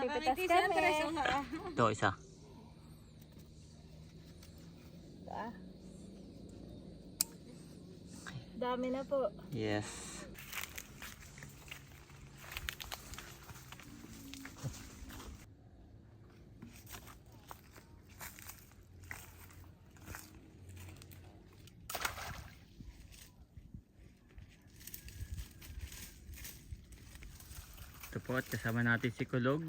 Pipitas kami. Ito, isa. Dami na po. Yes. Ito po at kasama natin si Kulog.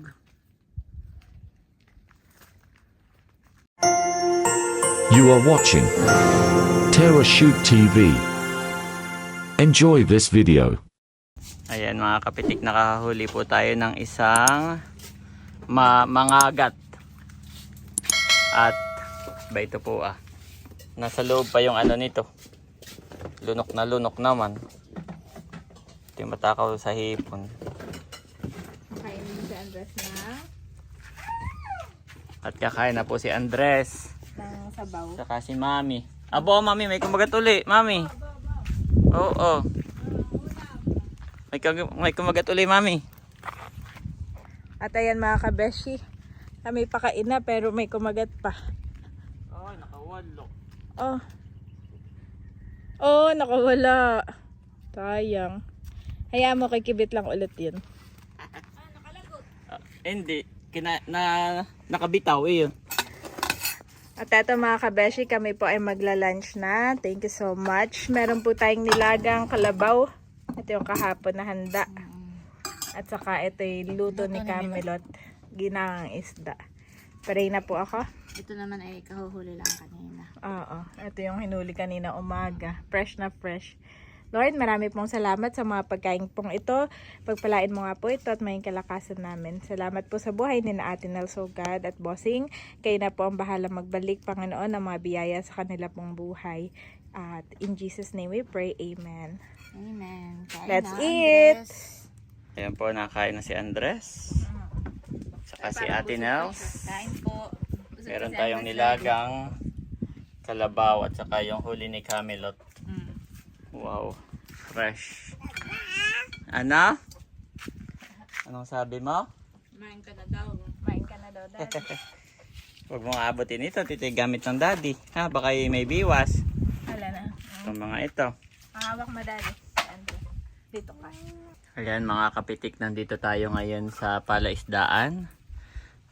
You are watching Terra Shoot TV. Enjoy this video. Ayan mga kapitik, nakahuli po tayo ng isang mangagat. At ba ito po nasa loob pa yung ano nito. Lunok naman. Ito yung matakaw sa hipon. Kainin si Andres na At kakain na po si Andres. ng sabaw. Saka si Mami. Abo, Mami, may kumagat uli. Mami. Oo. May kumagat uli, Mami. At ayan mga kabeshi, kami pakain na pero may kumagat pa. Ay, nakawalo. Nakawala. Sayang. Hayaan mo, kikibit lang ulit yun. Hindi. Nakabitaw yun. At eto mga kabeshi, kami po ay magla-lunch na. Thank you so much. Meron po tayong nilagang kalabaw. Ito yung kahapon na handa. At saka ito yung luto ni Camelot. Ginangang isda. Paray na po ako. Ito naman ay kahuhuli lang kanina. Oo. Ito yung hinuli kanina umaga. Fresh na fresh. Lord, marami pong salamat sa mga pagkain pong ito. Pagpalain mo nga po ito at may kalakasan namin. Salamat po sa buhay ni na Ate Nelsogad at Bossing. Kayo na po ang bahala magbalik, Panginoon, ng mga biyaya sa kanila pong buhay. At in Jesus' name we pray. Amen. Amen. Kain Let's na, eat! Andres. Ayan po, nakain na si Andres. Saka si Ate Nels. Kain po. Meron tayong nilagang kalabaw at saka yung huli ni Camelot. Wow, fresh. Ano? Anong sabi mo? Kumain ka na daw. Kumain ka na daw, Dad. Huwag mong aabotin ito, gamit ng daddy. Baka may biwas. Wala na. Itong mga ito. Mahawak mo, Daddy. Andres. Dito ka. Ayan mga kapitik, nandito tayo ngayon sa palaisdaan.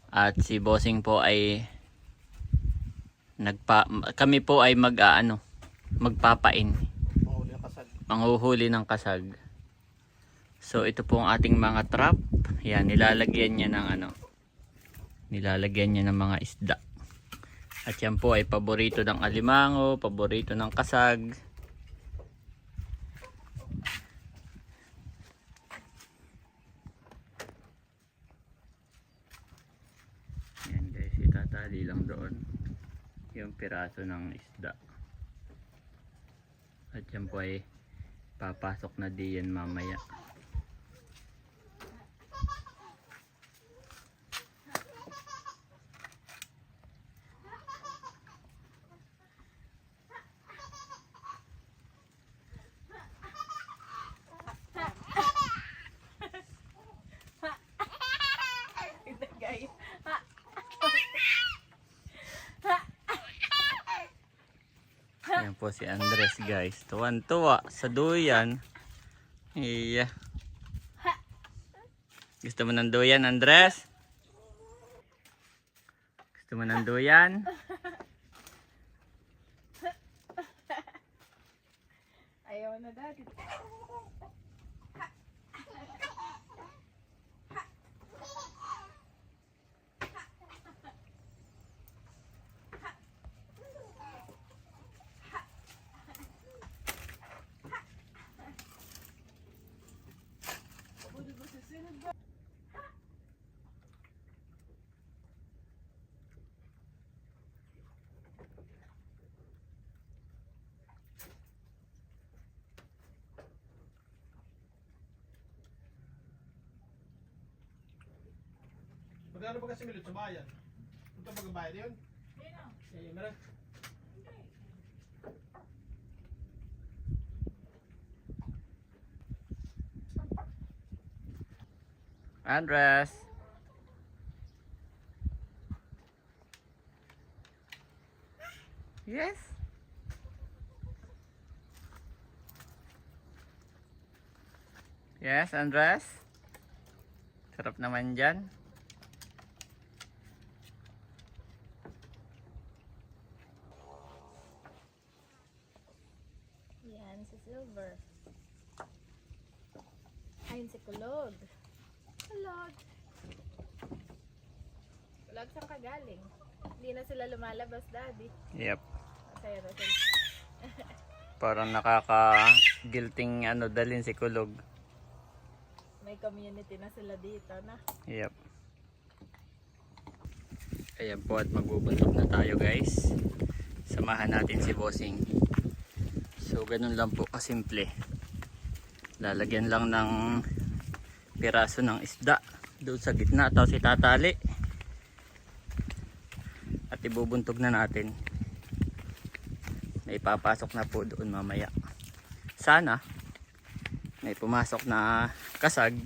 At si Bossing po ay kami po ay magpapain. Manghuhuli ng kasag. So ito po ang ating mga trap. Yan, nilalagyan niya ng mga isda. At yan po ay paborito ng alimango, paborito ng kasag. Yan guys, itatali lang doon yung piraso ng isda. At yan po ay papasok na diyan mamaya. Yan po si Andres guys. Tuwan-tuwa sa duyan. Iya. Gusto mo ng duyan, Andres? Gusto mo ng duyan? Ayaw na, Daddy. Magkano ba kasi milot sa bayan? Punta magbabayad yun? Meron. Andres. Yes. Yes, Andres. Sarap naman dyan. Yan, si Silver. Ayun si Kulog. Kulog. Kulog, saan ka galing? Hindi na sila lumalabas, Daddy. Yep. Masaya na sila. Parang nakaka-guilting dalhin si Kulog. May community na sila dito, na. Yep. Ayan po at magbubuntot na tayo, guys. Samahan natin si Bossing. So ganun lang po kasimple. Lalagyan lang ng piraso ng isda doon sa gitna, tapos itatali at ibubuntog na natin. May ipapasok na po doon mamaya. Sana may pumasok na kasag.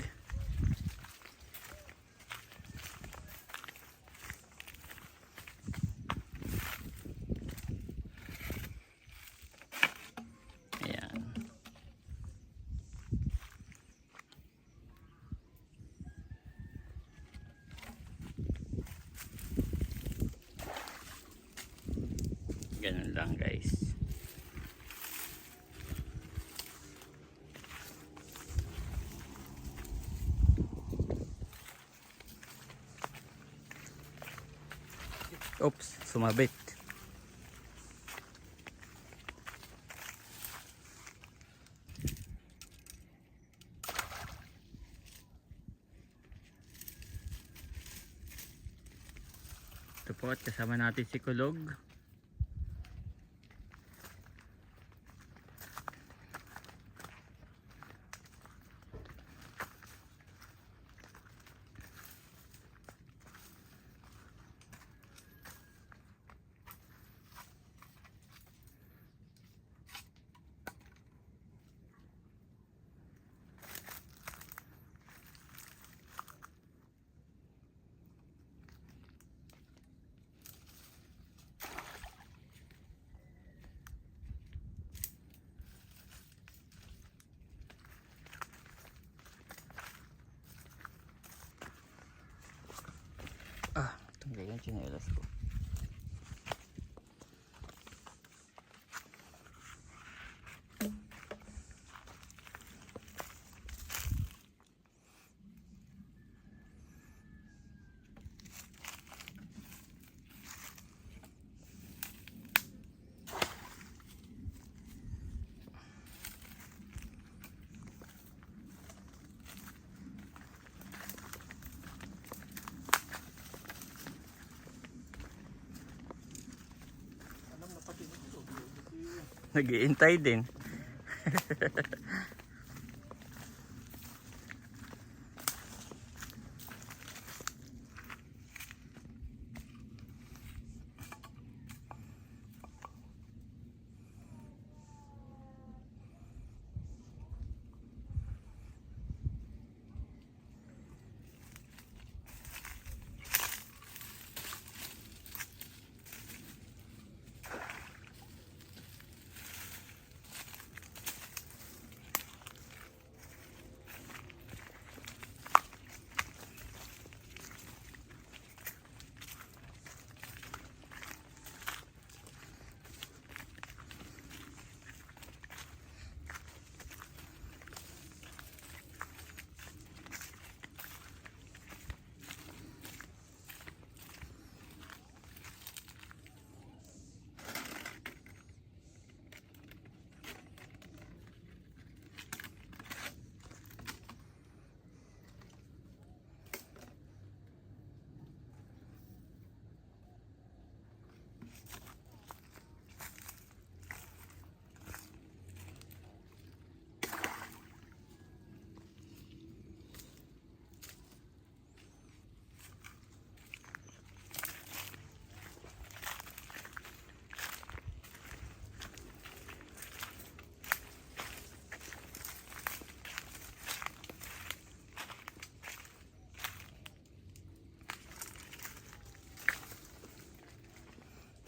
Ayan. Ganun lang, guys. Oops, sumabit. Ito po at kasama natin si Kulog. Tunggal yung tsinelas ko. Nag-iintay din.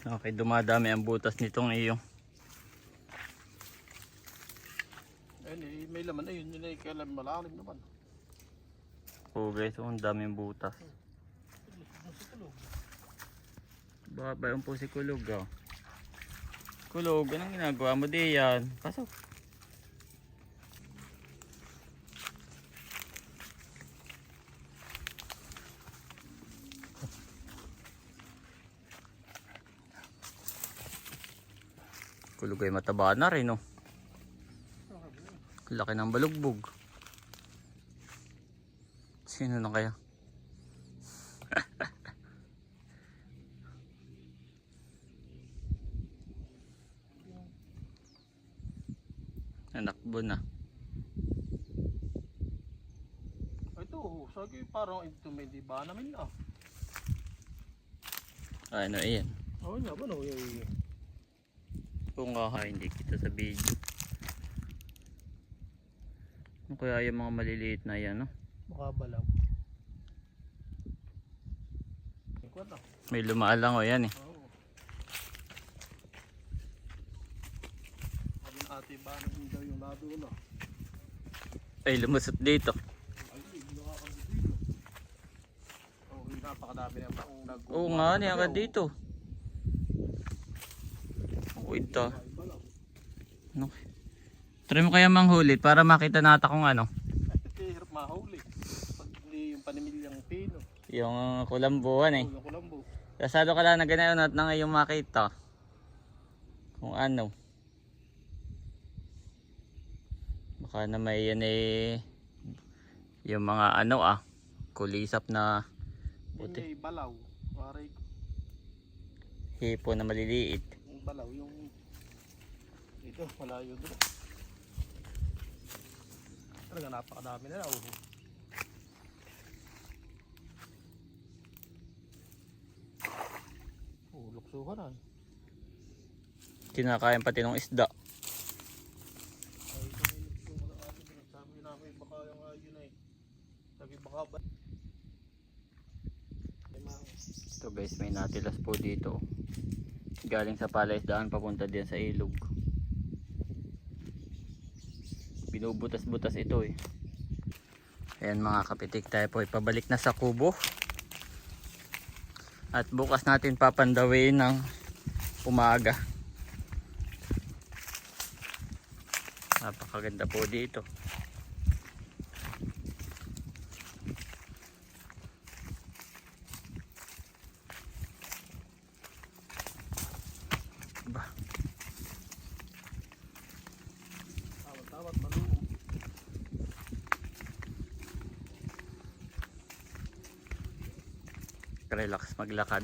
Okay, dumadami ang butas nitong iyo. Ayun eh, may laman. Ayun, yun ay kailan malalim naman. Oo guys, ang daming butas. Baka ba po si Kulog oh. Kulog, anong ginagawa mo diyan? Pasok. Kulog ay mataba na rin oh. Laki ng balugbog. Sino na kaya? Nanakbo na. Ito, sagay parang ito may di ba namin na. Ano iyan? Oo nga ba no? Kung nga hindi kita sa video. Ano kaya yung mga maliliit na yan no? Makabalaw. Ikaw na. May lumaalang o yan eh. Oo. Sabi na ate ba namin daw yung lado na. Ay lumusot dito. Ay, hindi nakakagod dito. Oo, yung napakadami na taong Oo nga, niya dito. Wait to. Ano? Try mo kaya manghuli para makita natin kung ano. Ito hirap mahuli. Pag hindi yung panimilyang pino. Yung kulambuan eh. Yung kulambo. Kasado ka lang na ganayon at na ngayong makita. Kung ano. Baka na may yan eh. Yung mga ano kulisap na Buti. Yung balaw. Waray hipo na maliliit. yung balaw yung ito malayo doon. Talaga napakadami na oh. Oh, luksuhan na. Kinakain pati ng isda. Ay, kami luksuhan na atin. Sabi namin baka yung ayun ay. Sabi baka ba. Ito guys, may natilas po dito. Galing sa palaisdaan papunta din sa ilog. Binubutas-butas ito eh. Ayan mga kapitik, tayo po ipabalik na sa kubo. At bukas natin papandawin ng umaga. Napakaganda po dito. Ba. Tawat maluo. Relax maglakad.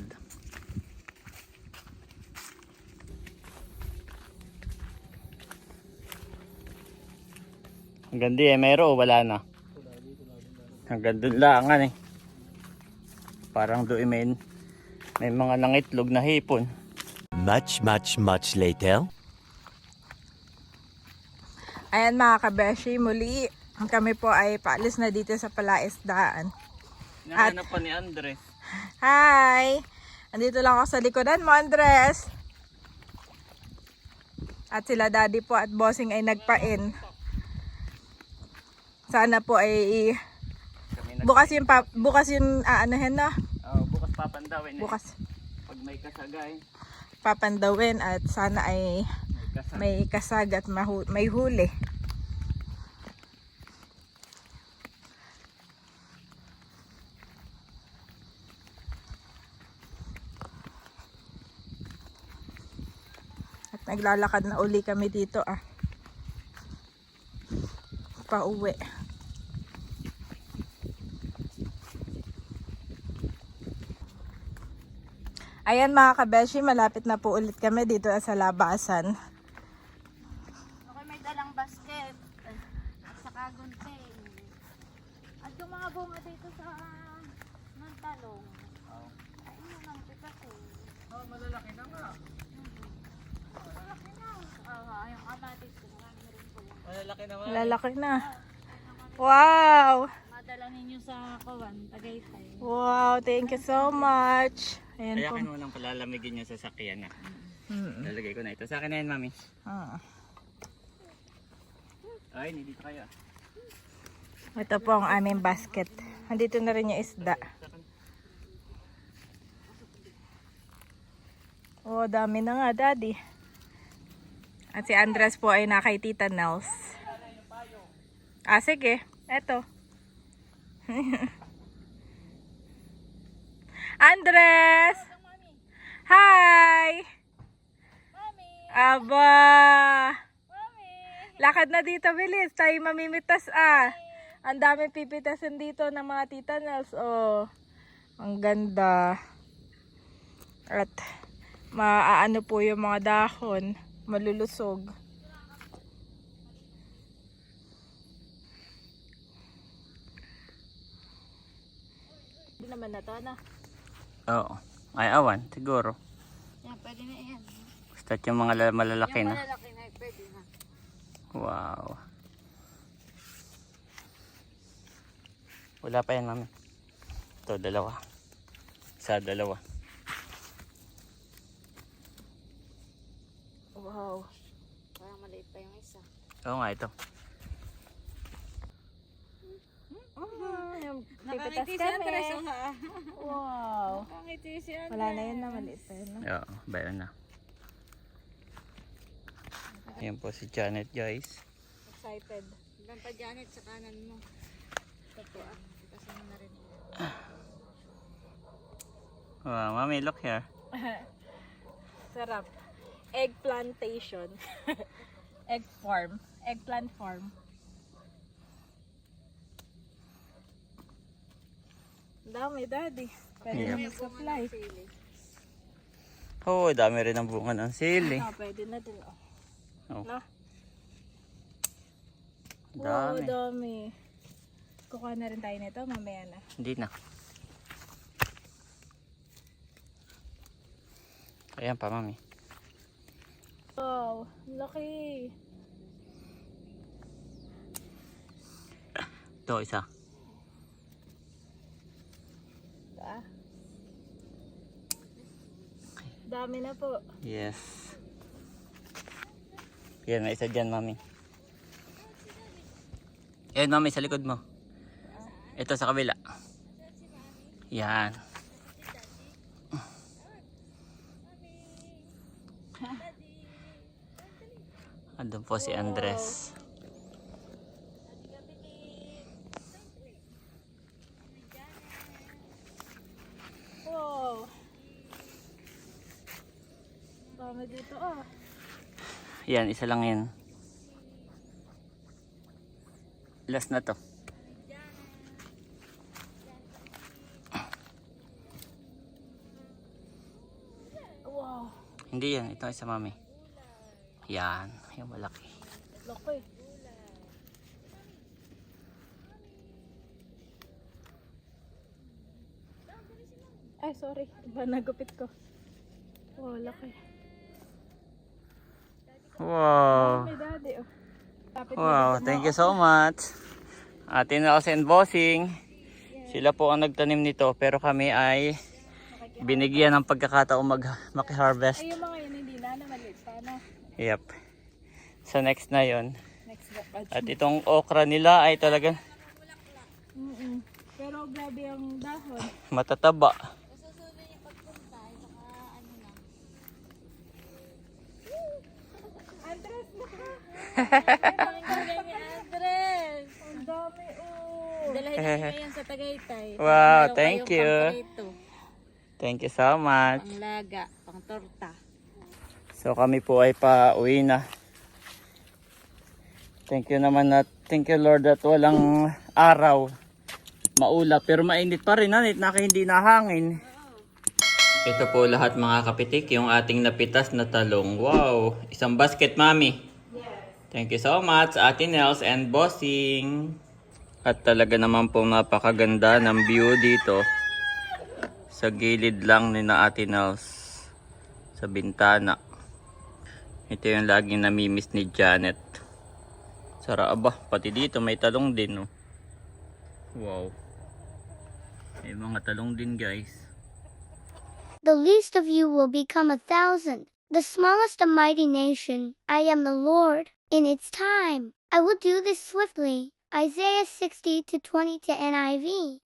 Hanggang di meron o wala na? Hanggang dun lang eh. Parang doon may mga nangitlog na hipon. Much later. Ayan mga kabeshi, muli kami po ay paalis na dito sa palaisdaan. Nahanap pa ni Andres. Hi! Andito lang ako sa likodan mo, Andres. At sila daddy po at bossing ay nagpain. Sana po ay bukas yung aanuhin na. Bukas papandawin. Bukas Pag may kasagay, papandawin at sana ay may kasag at may huli. At naglalakad na uli kami dito pauwi. Ayan mga kabeshi, malapit na po ulit kami dito sa labasan. Okay, may dalang basket. At saka gunting. At yung mga bunga dito sa ng talong. Ay, yun ang tikas eh. malalaki na nga. Malaki na. Yung kamatis ko. Marami rin po yan. Malalaki na. Lalaki na. Wow! Madalang ninyo sa Kawan, Tagaytay. Wow, thank you so much. Ayan Kaya po. mo lang palalamigin yung sasakyan na. Mm. Lalagay ko na ito. Sa akin na yan, mami. Ah. Ay, hindi dito kayo. Ito po ang aming basket. Andito na rin yung isda. Oh, dami na nga, Daddy. At si Andres po ay nakay Tita Nels. Ah, sige. Eto. Andres! Hi! Aba! Lakad na dito, bilis. Tayo mamimitas Ang daming pipitasin dito ng mga Tita Nels. Oh, ang ganda. At maaano po yung mga dahon. Malulusog. Hindi naman na to, ano? Oo. Ay, awan. Siguro. Yan, pwede na yan. Basta yung mga malalaki Yung na. malalaki na pwede na. Wow. Wala pa yan, mami. Ito, dalawa. Isa, dalawa. Wow. Parang maliit pa yung isa. Oo nga, ito. Pipitas kami. Wow. Nakangiti si Andres. Wala na yun na, maliit pa yun. No? Oo, bayan na. Ayan po si Janet, guys. Excited. Doon pa Janet sa kanan mo. Ito po kasi mo na rin. Wow, mami, look here. Sarap. Egg plantation. Egg farm. Eggplant farm. Dami, Daddy. Pwede Yeah. na mag-supply. Oo, dami rin ang bunga ng sili. Pwede na din. Oh. No? Wow, Dami. dami. Kukuha na rin tayo nito. Mamaya na. Hindi na. Ayan pa, mami. Wow, laki. Ito, isa. Dami na po. Yes. Yan, may isa dyan, mami. Ayan, mami, sa likod mo. Ito sa kabila. Yan. Andun po si Andres. Wow. Dami dito Yan, isa lang yan. Last na to. Wow. Hindi yan, ito isa, mami. Yan, yung malaki. Laki. Ay, sorry. Iba nagupit ko. Wow, laki. Wow. May Daddy, Lapit Wow, thank you so much. Ate Nels and Bossing. Sila po ang nagtanim nito pero kami ay binigyan ng pagkakataong maki-harvest. Ay, yung mga yun hindi na maliit pa na. Yep. Sa next na yon. Next batch. At itong okra nila ay talagang Pero grabe ang dahon. matataba. Susunod yung pagpunta, saka ano na. Andres na ka. Ang ni Andres. Ang dami, Dalahin namin ngayon sa Tagaytay. Wow, Dalawa thank kayong you. pang-prito, Thank you so much. pang-laga, pang-torta. So kami po ay pauwi na. Thank you naman thank you Lord at walang araw. Maulap pero mainit pa rin hindi nahangin. Ito po lahat mga kapitik yung ating napitas na talong. Wow, isang basket, mami. Thank you so much Ate Nels and Bossing. At talaga naman po napakaganda ng view dito. Sa gilid lang ni na Ate Nels. Sa bintana. Ito yung laging namimiss ni Janet. Sarap ba? Pati dito may talong din. Oh. Wow. May mga talong din guys. The least of you will become 1,000, the smallest a mighty nation. I am the Lord. In its time, I will do this swiftly. Isaiah 60:20 NIV.